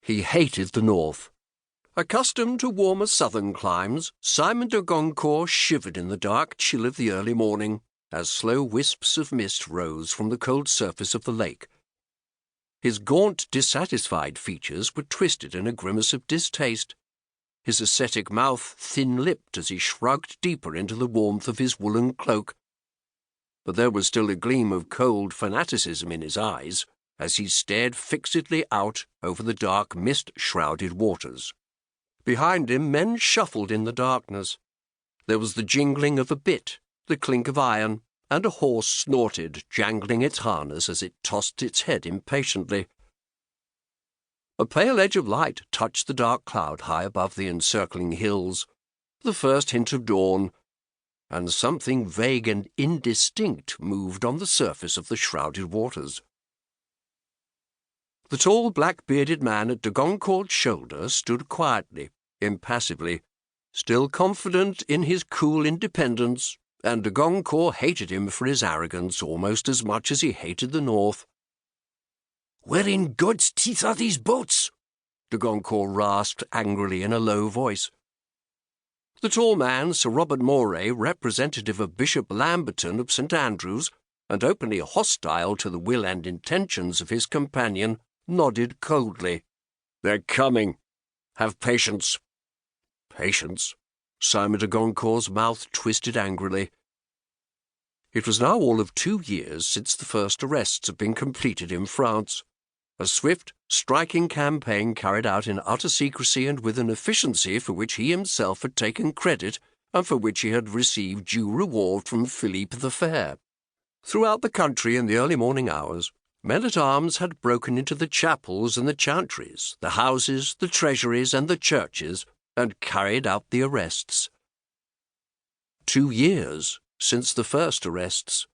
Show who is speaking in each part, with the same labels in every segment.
Speaker 1: He hated the north. Accustomed to warmer southern climes, Simon de Goncourt shivered in the dark chill of the early morning as slow wisps of mist rose from the cold surface of the lake. His gaunt, dissatisfied features were twisted in a grimace of distaste, his ascetic mouth thin-lipped as he shrugged deeper into the warmth of his woolen cloak. But there was still a gleam of cold fanaticism in his eyes as he stared fixedly out over the dark, mist-shrouded waters. Behind him, men shuffled in the darkness. There was the jingling of a bit, the clink of iron, and a horse snorted, jangling its harness as it tossed its head impatiently. A pale edge of light touched the dark cloud high above the encircling hills, the first hint of dawn, and something vague and indistinct moved on the surface of the shrouded waters. The tall, black-bearded man at de Goncourt's shoulder stood quietly, impassively, still confident in his cool independence, and de Goncourt hated him for his arrogance almost as much as he hated the north. "Where in God's teeth are these boats?" de Goncourt rasped angrily in a low voice. The tall man, Sir Robert Moray, representative of Bishop Lamberton of St. Andrews, and openly hostile to the will and intentions of his companion, nodded coldly. "They're coming. Have patience." Patience? Simon de Goncourt's mouth twisted angrily. It was now all of 2 years since the first arrests had been completed in France. A swift, striking campaign carried out in utter secrecy and with an efficiency for which he himself had taken credit and for which he had received due reward from Philippe the Fair. Throughout the country in the early morning hours, men-at-arms had broken into the chapels and the chantries, the houses, the treasuries, and the churches, and carried out the arrests. 2 years since the first arrests,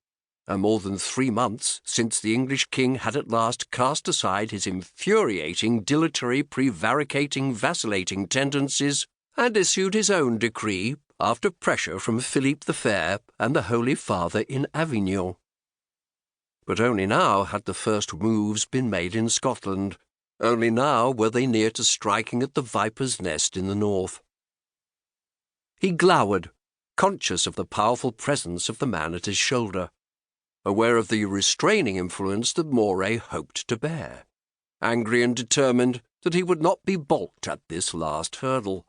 Speaker 1: and more than 3 months since the English king had at last cast aside his infuriating, dilatory, prevaricating, vacillating tendencies and issued his own decree after pressure from Philippe the Fair and the Holy Father in Avignon. But only now had the first moves been made in Scotland. Only now were they near to striking at the viper's nest in the north. He glowered, conscious of the powerful presence of the man at his shoulder, aware of the restraining influence that Moray hoped to bear, angry and determined that he would not be balked at this last hurdle.